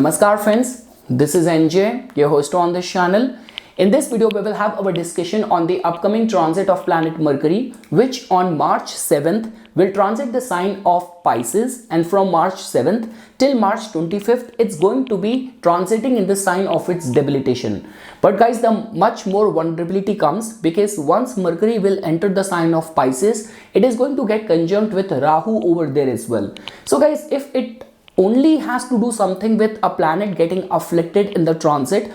Namaskar friends, this is NJ, your host on this channel. In this video, we will have our discussion on the upcoming transit of planet Mercury, which on March 7th will transit the sign of Pisces, and from March 7th till March 25th, it's going to be transiting in the sign of its debilitation. But guys, the much more vulnerability comes because once Mercury will enter the sign of Pisces, it is going to get conjunct with Rahu over there as well. So guys, if it only has to do something with a planet getting afflicted in the transit,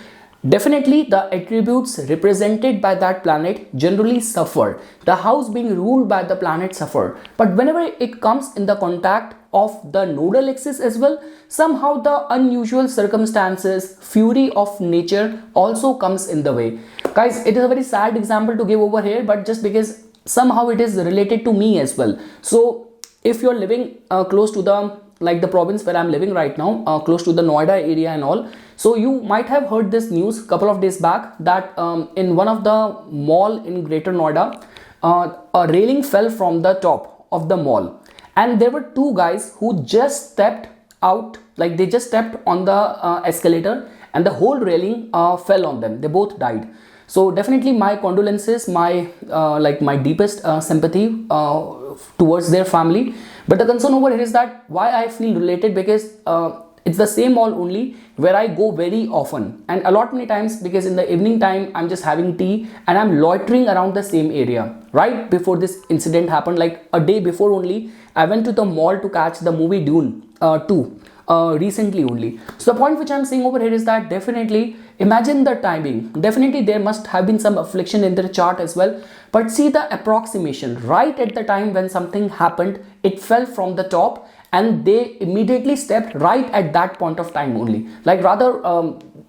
definitely the attributes represented by that planet generally suffer. The house being ruled by the planet suffer. But whenever it comes in the contact of the nodal axis as well, somehow the unusual circumstances, fury of nature also comes in the way. Guys, it is a very sad example to give over here, but just because somehow it is related to me as well. So if you're living close to the province where I'm living right now, close to the Noida area and all, so you might have heard this news couple of days back that in one of the mall in Greater Noida, a railing fell from the top of the mall, and there were two guys who just stepped out, like they just stepped on the escalator, and the whole railing fell on them. They both died. So definitely my condolences, my my deepest sympathy towards their family. But the concern over here is that why I feel related, because it's the same mall only where I go very often, and a lot many times, because in the evening time I'm just having tea and I'm loitering around the same area. Right before this incident happened, like a day before only, I went to the mall to catch the movie Dune 2 recently only. So the point which I'm saying over here is that definitely imagine the timing. Definitely there must have been some affliction in their chart as well, but see the approximation. Right at the time when something happened, it fell from the top and they immediately stepped right at that point of time only. Like rather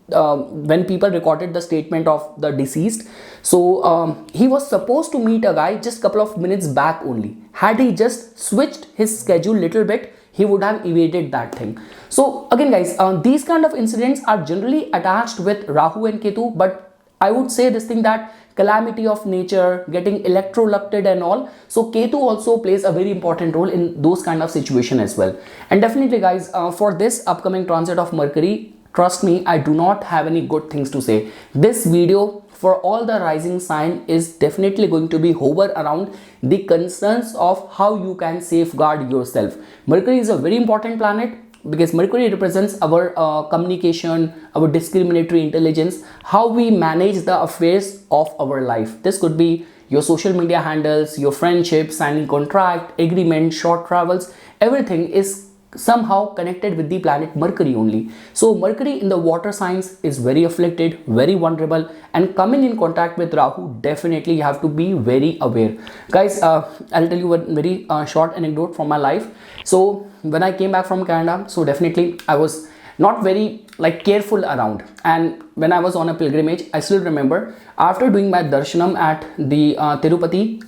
when people recorded the statement of the deceased, so he was supposed to meet a guy just couple of minutes back only. Had he just switched his schedule little bit, he would have evaded that thing. So again guys, these kind of incidents are generally attached with Rahu and Ketu, but I would say this thing that calamity of nature, getting electrocuted and all, so Ketu also plays a very important role in those kind of situation as well. And definitely guys, for this upcoming transit of Mercury, trust me, I do not have any good things to say. This video for all the rising sign is definitely going to be hover around the concerns of how you can safeguard yourself. Mercury is a very important planet because Mercury represents our communication, our discriminatory intelligence, how we manage the affairs of our life. This could be your social media handles, your friendship, signing contract, agreement, short travels, everything is somehow connected with the planet Mercury only. So Mercury in the water signs is very afflicted, very vulnerable, and coming in contact with Rahu, definitely you have to be very aware. Guys, I'll tell you a very short anecdote from my life. So when I came back from Canada, so definitely I was not very careful around, and when I was on a pilgrimage, I still remember after doing my darshanam at the Tirupati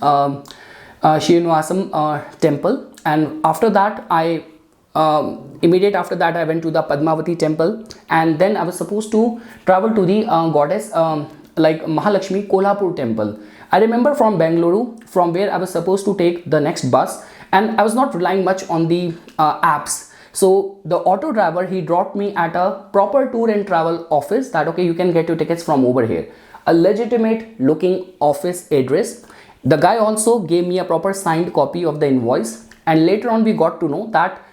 Srinivasam temple, and after that immediate after that I went to the Padmavati temple, and then I was supposed to travel to the goddess Mahalakshmi Kolhapur temple. I remember from Bengaluru, from where I was supposed to take the next bus, and I was not relying much on the apps. So the auto driver, he dropped me at a proper tour and travel office that okay, you can get your tickets from over here, a legitimate looking office address. The guy also gave me a proper signed copy of the invoice, and later on we got to know that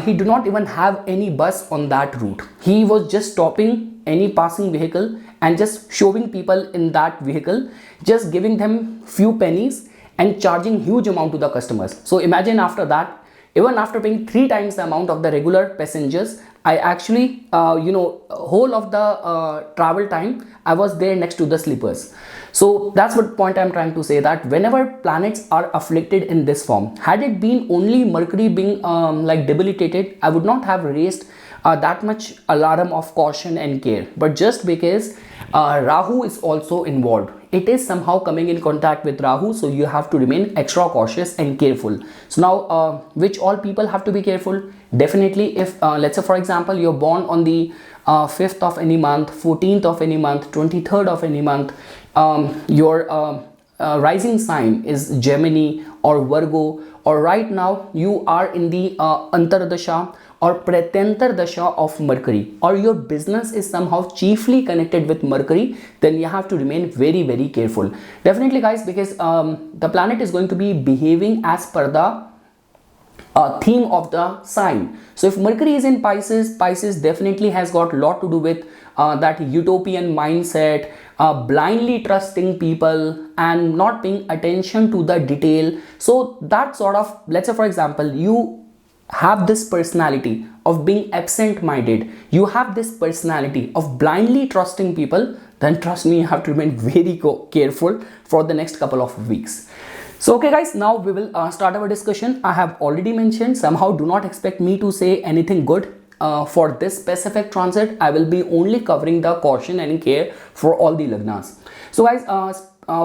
he do not even have any bus on that route. He was just stopping any passing vehicle and just showing people in that vehicle, just giving them few pennies and charging huge amount to the customers. So imagine after that, even after paying 3 times the amount of the regular passengers, I actually whole of the travel time I was there next to the sleepers. So that's what point I'm trying to say, that whenever planets are afflicted in this form, had it been only Mercury being debilitated, I would not have raised that much alarm of caution and care. But just because Rahu is also involved, it is somehow coming in contact with Rahu, so you have to remain extra cautious and careful. So now which all people have to be careful? Definitely if let's say for example you're born on the 5th of any month, 14th of any month, 23rd of any month, your rising sign is Gemini or Virgo, or right now you are in the Antardasha or Pratyanta Dasha of Mercury, or your business is somehow chiefly connected with Mercury, then you have to remain very, very careful. Definitely guys, because the planet is going to be behaving as per the theme of the sign. So if Mercury is in Pisces, Pisces definitely has got a lot to do with that utopian mindset, blindly trusting people and not paying attention to the detail. So that sort of, let's say for example, you have this personality of being absent-minded, you have this personality of blindly trusting people, then trust me, you have to remain very careful for the next couple of weeks. So okay guys, now we will start our discussion. I have already mentioned, somehow do not expect me to say anything good for this specific transit. I will be only covering the caution and care for all the lagnas. So guys,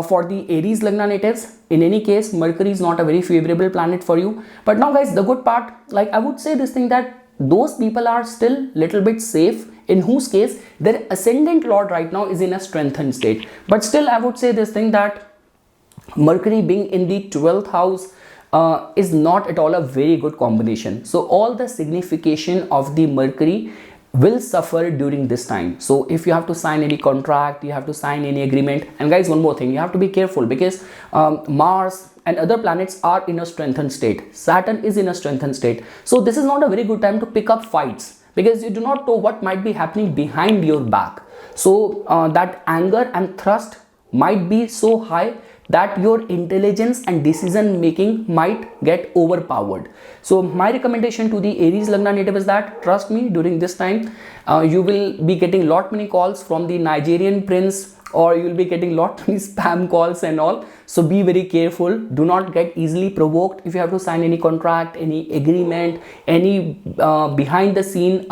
for the Aries lagna natives, in any case, Mercury is not a very favorable planet for you. But now guys, the good part, like I would say this thing, that those people are still little bit safe, in whose case their ascendant lord right now is in a strengthened state. But still I would say this thing, that Mercury being in the 12th house is not at all a very good combination. So all the signification of the Mercury will suffer during this time. So if you have to sign any contract, you have to sign any agreement, and guys, one more thing, you have to be careful, because Mars and other planets are in a strengthened state. Saturn is in a strengthened state. So this is not a very good time to pick up fights, because you do not know what might be happening behind your back. So that anger and thrust might be so high that your intelligence and decision making might get overpowered. So my recommendation to the Aries lagna native is that, trust me, during this time you will be getting lot many calls from the Nigerian prince, or you will be getting lot many spam calls and all. So be very careful, do not get easily provoked. If you have to sign any contract, any agreement, any behind the scene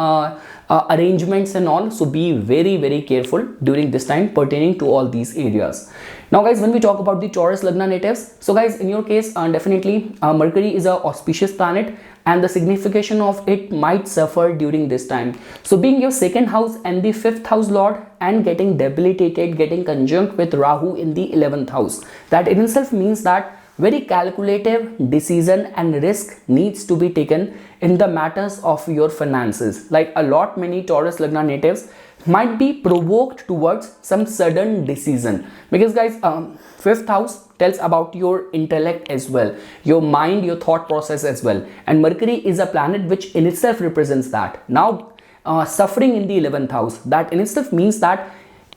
arrangements and all, so be very, very careful during this time pertaining to all these areas. Now guys, when we talk about the Taurus lagna natives, so guys, in your case, definitely Mercury is a auspicious planet, and the signification of it might suffer during this time. So being your second house and the 5th house lord, and getting debilitated, getting conjunct with Rahu in the 11th house, that in itself means that very calculative decision and risk needs to be taken in the matters of your finances. Like a lot many Taurus lagna natives might be provoked towards some sudden decision, because guys, 5th house tells about your intellect as well, your mind, your thought process as well, and Mercury is a planet which in itself represents that. Now suffering in the 11th house, that in itself means that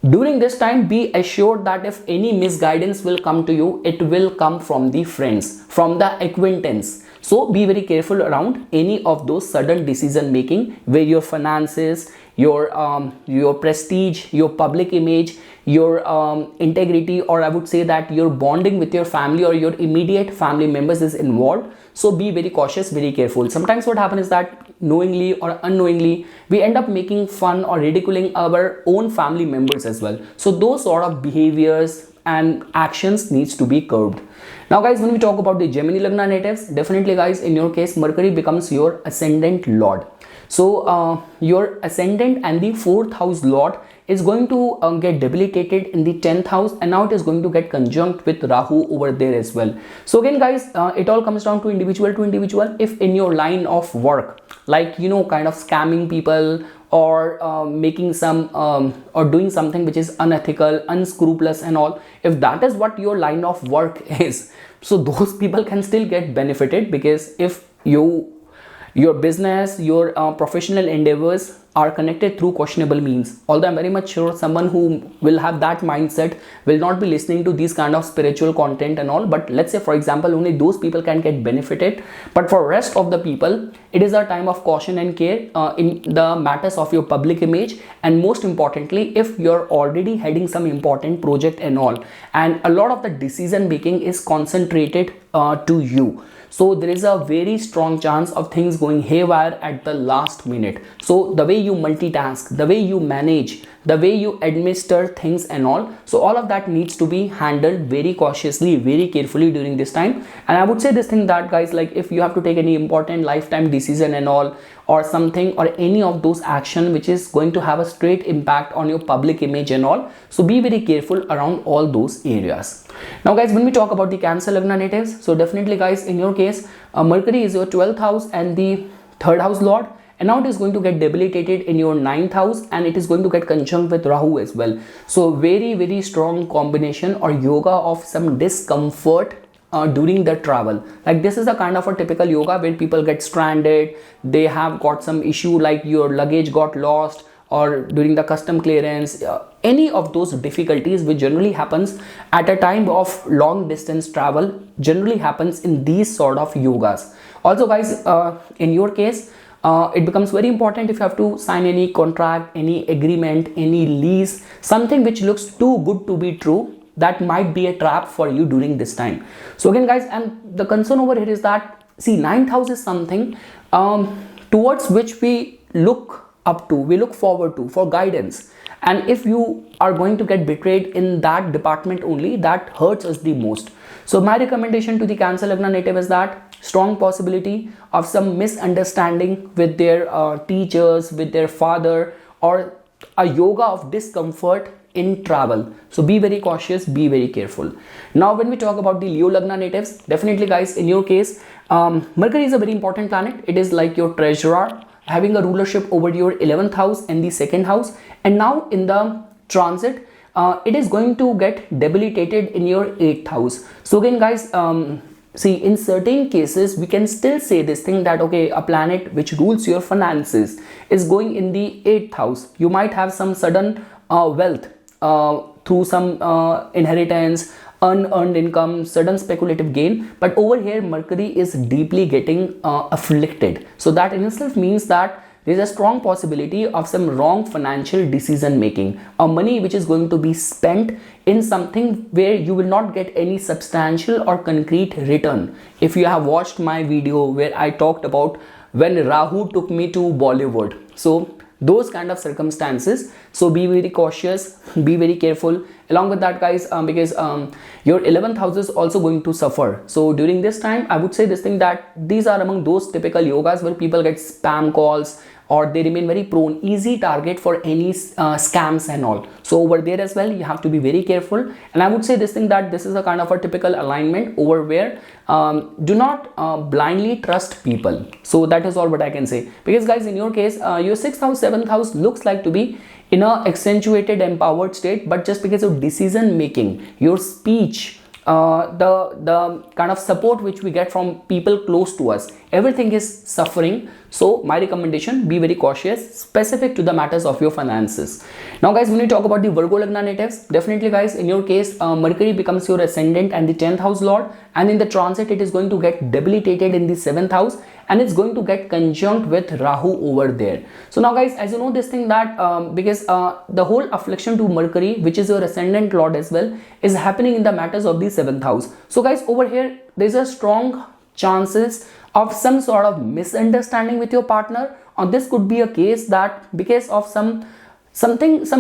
during this time, be assured that if any misguidance will come to you, it will come from the friends, from the acquaintance. So be very careful around any of those sudden decision making, where your finances, your prestige, your public image, your integrity, or I would say that your bonding with your family or your immediate family members is involved. So be very cautious, very careful. Sometimes what happens is that knowingly or unknowingly, we end up making fun or ridiculing our own family members as well. So those sort of behaviors and actions needs to be curbed. Now guys, when we talk about the Gemini lagna natives, definitely guys, in your case, Mercury becomes your ascendant lord. So your ascendant and the 4th house lord is going to get debilitated in the 10th house, and now it is going to get conjunct with Rahu over there as well. So again guys, it all comes down to individual to individual. If in your line of work, like kind of scamming people, or making some or doing something which is unethical, unscrupulous and all, if that is what your line of work is, so those people can still get benefited, because if your business, your professional endeavors are connected through questionable means. Although I'm very much sure someone who will have that mindset will not be listening to these kind of spiritual content and all, but let's say for example, only those people can get benefited. But for rest of the people, it is a time of caution and care in the matters of your public image, and most importantly, if you're already heading some important project and all, and a lot of the decision making is concentrated to you. So there is a very strong chance of things going haywire at the last minute. So the way you multitask, the way you manage, the way you administer things and all, so all of that needs to be handled very cautiously, very carefully during this time. And I would say this thing that guys, like if you have to take any important lifetime decision and all, or something, or any of those action which is going to have a straight impact on your public image and all, so be very careful around all those areas. Now guys, when we talk about the Cancer lagna natives, so definitely guys, in your case, Mercury is your 12th house and the 3rd house lord, and now it is going to get debilitated in your 9th house, and it is going to get conjunct with Rahu as well. So very strong combination or yoga of some discomfort during the travel. Like this is a kind of a typical yoga where people get stranded, they have got some issue like your luggage got lost, or during the custom clearance, any of those difficulties which generally happens at a time of long distance travel generally happens in these sort of yogas. Also guys, in your case, it becomes very important if you have to sign any contract, any agreement, any lease, something which looks too good to be true, that might be a trap for you during this time. So again guys, and the concern over here is that, see, 9th house is something towards which we look up to, we look forward to for guidance, and if you are going to get betrayed in that department only, that hurts us the most. So my recommendation to the Cancer Lagna native is that strong possibility of some misunderstanding with their teachers, with their father, or a yoga of discomfort in travel. So be very cautious, be very careful. Now when we talk about the Leo Lagna natives, definitely guys, in your case, Mercury is a very important planet. It is like your treasurer, having a rulership over your 11th house and the 2nd house, and now in the transit it is going to get debilitated in your 8th house. So again guys, see, in certain cases we can still say this thing that okay, a planet which rules your finances is going in the 8th house. You might have some sudden wealth through some inheritance, unearned income, sudden speculative gain, but over here Mercury is deeply getting afflicted. So that in itself means that there is a strong possibility of some wrong financial decision making, or money which is going to be spent in something where you will not get any substantial or concrete return. If you have watched my video where I talked about when Rahu took me to Bollywood, so those kind of circumstances. So be very cautious, be very careful. Along with that guys, because your 11th house is also going to suffer. So during this time, I would say this thing that these are among those typical yogas where people get spam calls, or they remain very prone, easy target for any scams and all. So over there as well, you have to be very careful. And I would say this thing that this is a kind of a typical alignment over where do not blindly trust people. So that is all what I can say, because guys, in your case, your 6th house, 7th house looks like to be in a accentuated, empowered state, but just because of decision making, your speech, the kind of support which we get from people close to us, everything is suffering. So my recommendation, be very cautious, specific to the matters of your finances. Now guys, when you talk about the Virgo Lagna natives, definitely guys, in your case, Mercury becomes your ascendant and the 10th house lord, and in the transit it is going to get debilitated in the 7th house, and it's going to get conjunct with Rahu over there. So now guys, as you know this thing that because the whole affliction to Mercury, which is your ascendant lord as well, is happening in the matters of the 7th house. So guys, over here there's a strong chances of some sort of misunderstanding with your partner, or this could be a case that because of some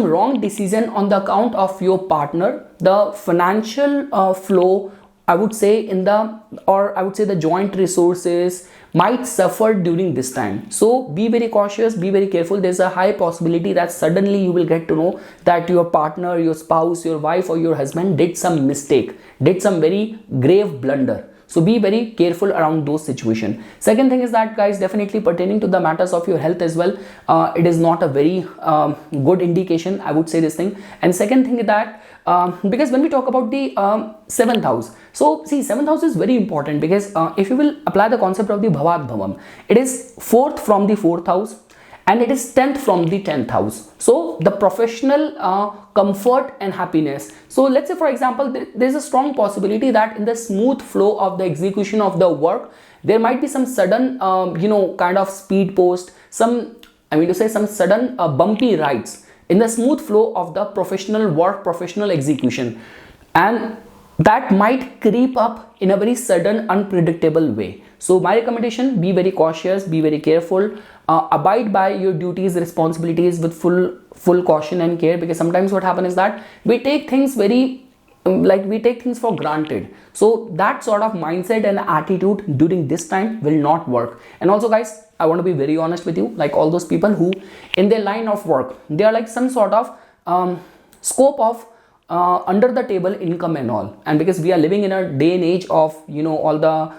wrong decision on the account of your partner, the financial flow, I would say the joint resources might suffer during this time. So be very cautious, be very careful. There's a high possibility that suddenly you will get to know that your partner, your spouse, your wife or your husband did some mistake, did some very grave blunder. So be very careful around those situations. Second thing is that guys, definitely pertaining to the matters of your health as well, it is not a very good indication, I would say this thing. And second thing is that because when we talk about the 7th house, so see, 7th house is very important because if you will apply the concept of the Bhavat Bhavam, it is 4th from the 4th house and it is 10th from the 10th house. So the professional comfort and happiness. So let's say for example, there's a strong possibility that in the smooth flow of the execution of the work, there might be some sudden kind of speed post, some sudden bumpy rides in the smooth flow of the professional work, professional execution, and that might creep up in a very sudden, unpredictable way. So my recommendation, be very cautious, be very careful, abide by your duties, responsibilities with full caution and care, because sometimes what happens is that we take things for granted. So that sort of mindset and attitude during this time will not work. And also guys, I want to be very honest with you, like all those people who in their line of work, they are like some sort of scope of under the table income and all. And because we are living in a day and age of all the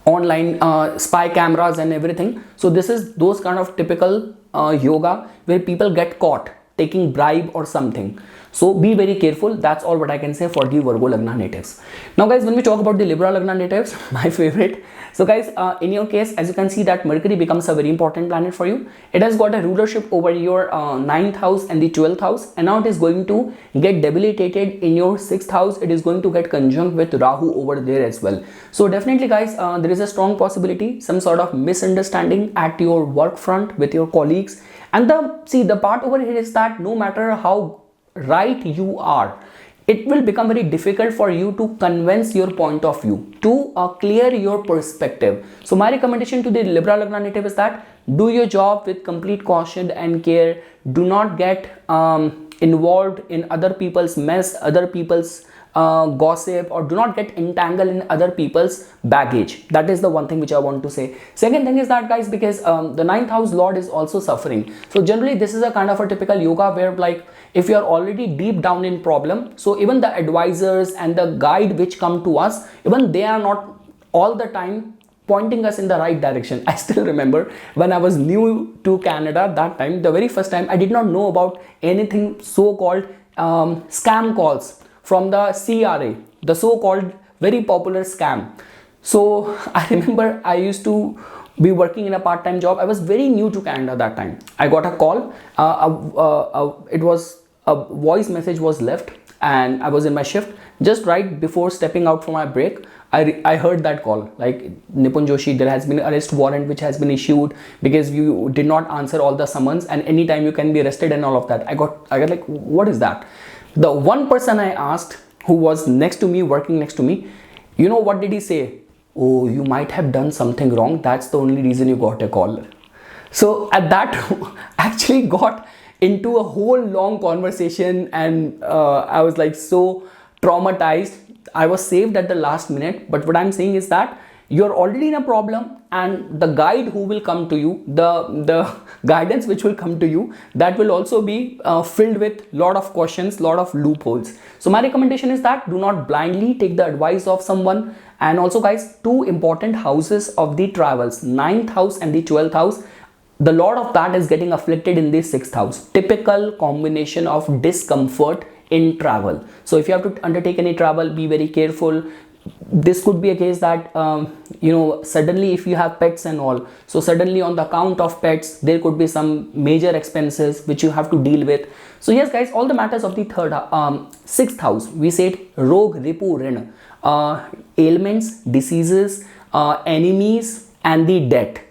online spy cameras and everything. So this is those kind of typical yoga where people get caught taking bribe or something. So be very careful. That's all what I can say for the Virgo Lagna natives. Now guys, when we talk about the Libra Lagna natives, my favorite. So guys, in your case, as you can see that Mercury becomes a very important planet for you. It has got a rulership over your 9th house and the 12th house, and now it is going to get debilitated in your 6th house. It is going to get conjunct with Rahu over there as well. So definitely guys, there is a strong possibility, some sort of misunderstanding at your work front with your colleagues. And the part over here is that no matter how right you are, it will become very difficult for you to convince your point of view, to clear your perspective. So my recommendation to the Libra Lagna native is that do your job with complete caution and care. Do not get involved in other people's mess, other people's gossip, or do not get entangled in other people's baggage. That is the one thing which I want to say. Second thing is that guys, because the 9th house lord is also suffering, so generally this is a kind of a typical yoga where like if you are already deep down in problem, so even the advisors and the guide which come to us, even they are not all the time pointing us in the right direction. I still remember when I was new to Canada that time, the very first time, I did not know about anything so-called scam calls from the CRA, the so-called very popular scam. So I remember I used to be working in a part-time job. I was very new to Canada that time. I got a call. It was a voice message was left, and I was in my shift. Just right before stepping out for my break, I heard that call, like, Nipun Joshi, there has been an arrest warrant which has been issued because you did not answer all the summons, and anytime you can be arrested and all of that. I got like, what is that? The one person I asked who was next to me, working next to me, you know what did he say? Oh, you might have done something wrong. That's the only reason you got a call. So at that, actually got into a whole long conversation, and I was like so traumatized. I was saved at the last minute. But what I'm saying is that you're already in a problem, and the guide who will come to you, the guidance which will come to you, that will also be filled with lot of questions, lot of loopholes. So my recommendation is that do not blindly take the advice of someone. And also guys, two important houses of the travels, 9th house and the 12th house, the lord of that is getting afflicted in the 6th house. Typical combination of discomfort in travel. So if you have to undertake any travel, be very careful. This could be a case that suddenly if you have pets and all, so suddenly on the account of pets there could be some major expenses which you have to deal with. So yes guys, all the matters of the 6th house, we said Rog, Ripu, Rin, ailments, diseases, enemies, and the debt.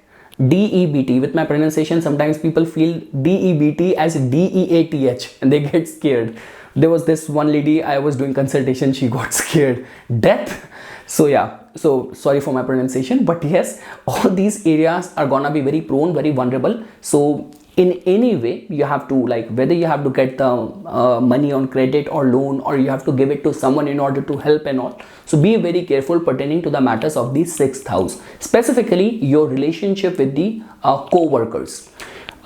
DEBT. With my pronunciation, sometimes people feel DEBT as DEATH and they get scared. There was this one lady, I was doing consultation, she got scared. Death. So yeah, so sorry for my pronunciation, but yes, all these areas are gonna be very prone, very vulnerable. So in any way, you have to, like, whether you have to get the money on credit or loan, or you have to give it to someone in order to help and all. So be very careful pertaining to the matters of the 6th house, specifically your relationship with the co-workers.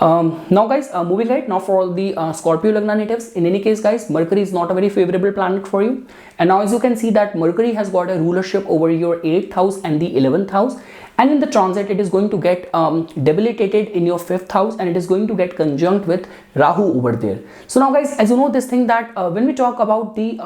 Now guys, moving right now for all the Scorpio Lagna natives. In any case guys, Mercury is not a very favorable planet for you. And now as you can see that Mercury has got a rulership over your 8th house and the 11th house. And in the transit, it is going to get debilitated in your 5th house, and it is going to get conjunct with Rahu over there. So now guys, as you know this thing that when we talk about the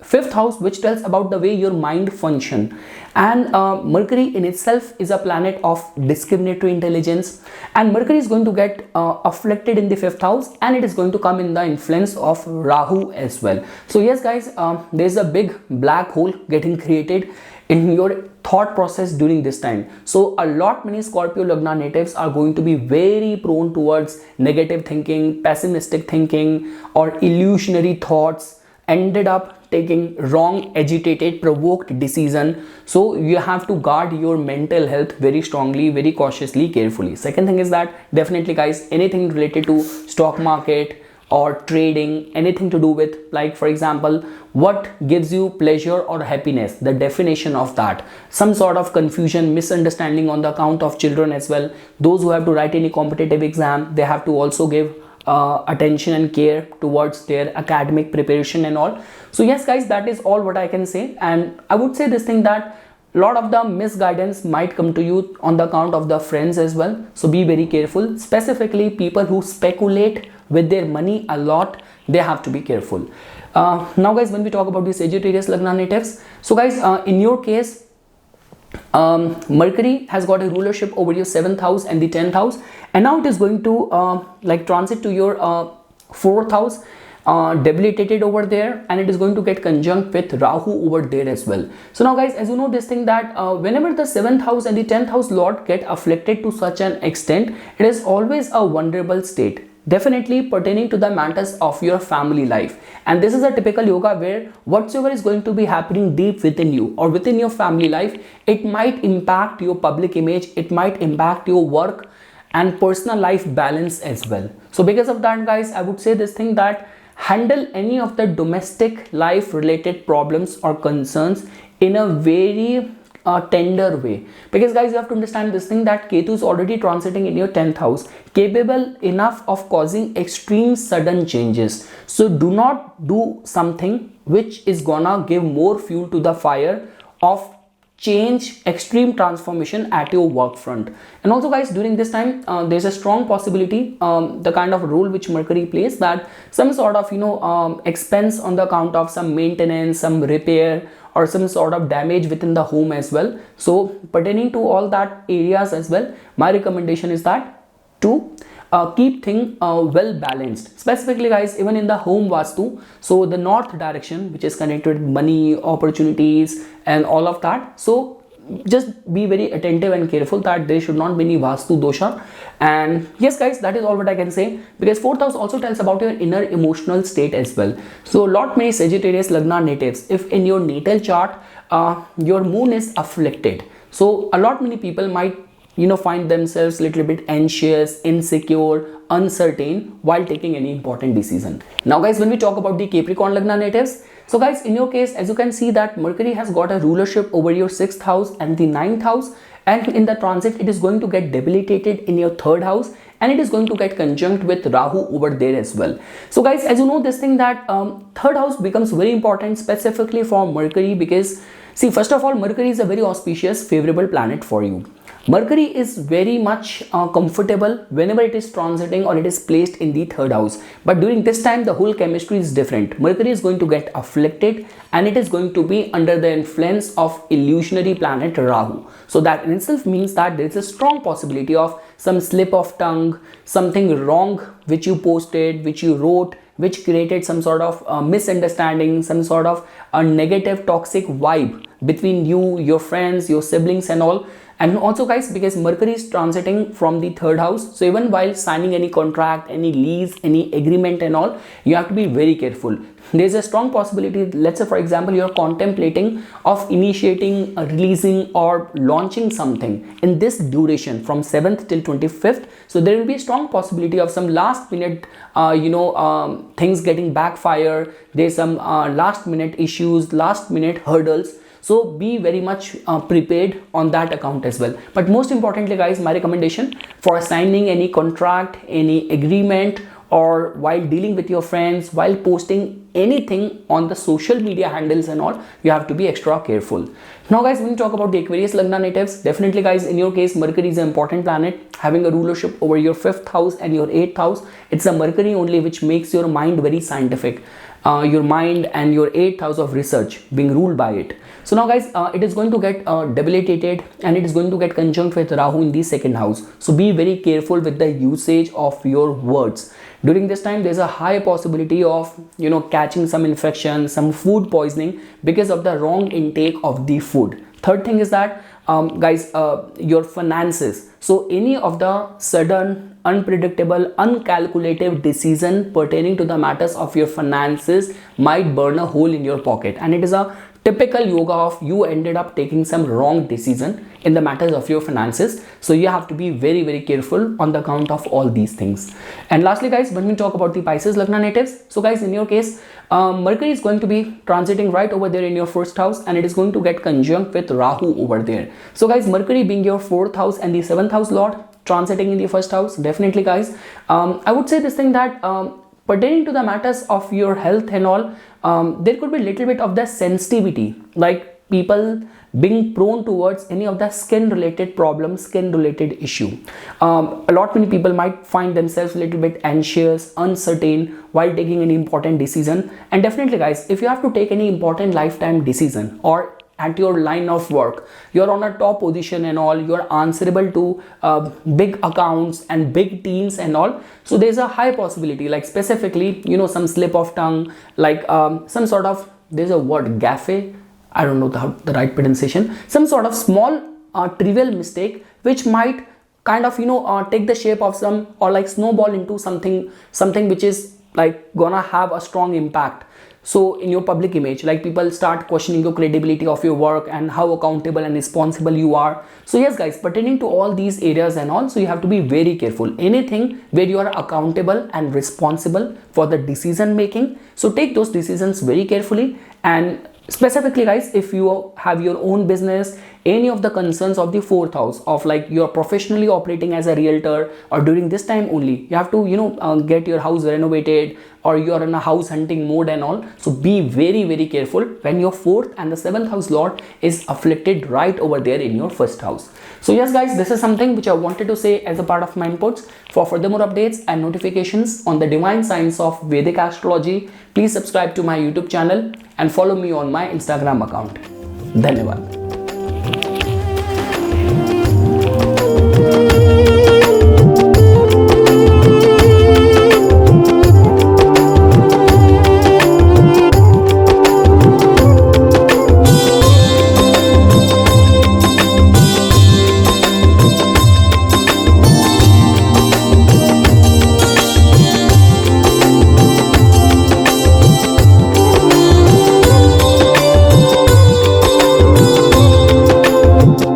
5th house, which tells about the way your mind function, and Mercury in itself is a planet of discriminatory intelligence, and Mercury is going to get afflicted in the 5th house, and it is going to come in the influence of Rahu as well. So yes guys, there is a big black hole getting created in your thought process during this time. So a lot many Scorpio Lagna natives are going to be very prone towards negative thinking, pessimistic thinking, or illusionary thoughts, ended up taking wrong, agitated, provoked decision. So you have to guard your mental health very strongly, very cautiously, carefully. Second thing is that definitely guys, anything related to stock market or trading, anything to do with, like for example, what gives you pleasure or happiness, the definition of that, some sort of confusion, misunderstanding on the account of children as well. Those who have to write any competitive exam, they have to also give attention and care towards their academic preparation and all. So yes guys, that is all what I can say. And I would say this thing that lot of the misguidance might come to you on the account of the friends as well. So be very careful, specifically people who speculate with their money a lot, they have to be careful. Now guys, when we talk about the Sagittarius Lagna natives, so guys, in your case, Mercury has got a rulership over your 7th house and the 10th house, and now it is going to like transit to your 4th house, debilitated over there, and it is going to get conjunct with Rahu over there as well. So now guys, as you know this thing that whenever the 7th house and the 10th house lord get afflicted to such an extent, it is always a vulnerable state, definitely pertaining to the matters of your family life. And this is a typical yoga where whatsoever is going to be happening deep within you or within your family life, it might impact your public image, it might impact your work and personal life balance as well. So because of that guys, I would say this thing that handle any of the domestic life related problems or concerns in a very tender way, because guys, you have to understand this thing that Ketu is already transiting in your 10th house, capable enough of causing extreme sudden changes. So do not do something which is gonna give more fuel to the fire of change, extreme transformation at your work front. And also guys, during this time there's a strong possibility, the kind of role which Mercury plays, that some sort of expense on the account of some maintenance, some repair, or some sort of damage within the home as well. So pertaining to all that areas as well, my recommendation is that to keep things well balanced, specifically guys, even in the home vastu. So the north direction, which is connected with money, opportunities and all of that, so just be very attentive and careful that there should not be any vastu dosha. And yes guys, that is all what I can say, because 4th house also tells about your inner emotional state as well. So lot many Sagittarius Lagna natives, if in your natal chart your moon is afflicted, so a lot many people might find themselves a little bit anxious, insecure, uncertain while taking any important decision. Now guys, when we talk about the Capricorn Lagna natives, so guys, in your case, as you can see that Mercury has got a rulership over your 6th house and the 9th house, and in the transit it is going to get debilitated in your 3rd house, and it is going to get conjunct with Rahu over there as well. So guys, as you know this thing that 3rd house becomes very important specifically for Mercury, because see, first of all, Mercury is a very auspicious, favorable planet for you. Mercury is very much comfortable whenever it is transiting or it is placed in the 3rd house. But during this time, the whole chemistry is different. Mercury is going to get afflicted and it is going to be under the influence of illusionary planet Rahu. So that in itself means that there is a strong possibility of some slip of tongue, something wrong which you posted, which you wrote, which created some sort of misunderstanding, some sort of a negative toxic vibe between you, your friends, your siblings and all. And also guys, because Mercury is transiting from the 3rd house, so even while signing any contract, any lease, any agreement and all, you have to be very careful. There's a strong possibility, let's say for example, you're contemplating of initiating, releasing or launching something in this duration from 7th till 25th. So there will be a strong possibility of some last minute things getting backfire. There's some last minute issues, last minute hurdles. So be very much prepared on that account as well. But most importantly guys, my recommendation for signing any contract, any agreement, or while dealing with your friends, while posting anything on the social media handles and all, you have to be extra careful. Now guys, when we talk about the Aquarius Lagna natives, definitely guys, in your case, Mercury is an important planet having a rulership over your 5th house and your 8th house. It's a Mercury only which makes your mind very scientific. Your mind and your 8th house of research being ruled by it. So now guys, it is going to get debilitated and it is going to get conjunct with Rahu in the 2nd house. So be very careful with the usage of your words. During this time, there's a high possibility of catching some infection, some food poisoning because of the wrong intake of the food. Third thing is that guys, your finances. So any of the sudden, unpredictable, uncalculative decision pertaining to the matters of your finances might burn a hole in your pocket, and it is a typical yoga of you ended up taking some wrong decision in the matters of your finances. So you have to be very, very careful on the account of all these things. And lastly guys, when we talk about the Pisces Lagna natives, so guys, in your case, Mercury is going to be transiting right over there in your 1st house, and it is going to get conjunct with Rahu over there. So guys, Mercury being your 4th house and the 7th house lord, transiting in the 1st house, definitely guys, I would say this thing that pertaining to the matters of your health and all, there could be a little bit of the sensitivity, like people being prone towards any of the skin related problems, skin related issue. A lot many people might find themselves a little bit anxious, uncertain while taking any important decision. And definitely guys, if you have to take any important lifetime decision, or at your line of work, you're on a top position and all, you're answerable to big accounts and big teams and all, so there's a high possibility, like specifically, you know, some slip of tongue, like some sort of, there's a word gaffe, I don't know the right pronunciation, some sort of small trivial mistake which might kind of, you know, take the shape of some, or like snowball into something which is like gonna have a strong impact. So in your public image, like people start questioning your credibility of your work and how accountable and responsible you are. So yes guys, pertaining to all these areas and all, so you have to be very careful. Anything where you are accountable and responsible for the decision making, so take those decisions very carefully. And specifically guys, if you have your own business, any of the concerns of the fourth house of like you're professionally operating as a realtor, or during this time only you have to, you know, get your house renovated, or you're in a house hunting mode and all, so be very careful when your fourth and the seventh house lord is afflicted right over there in your first house. So yes guys, this is something which I wanted to say as a part of my inputs. For further more updates and notifications on the divine science of Vedic astrology, please subscribe to my YouTube channel and follow me on my Instagram account. Dhanyavad.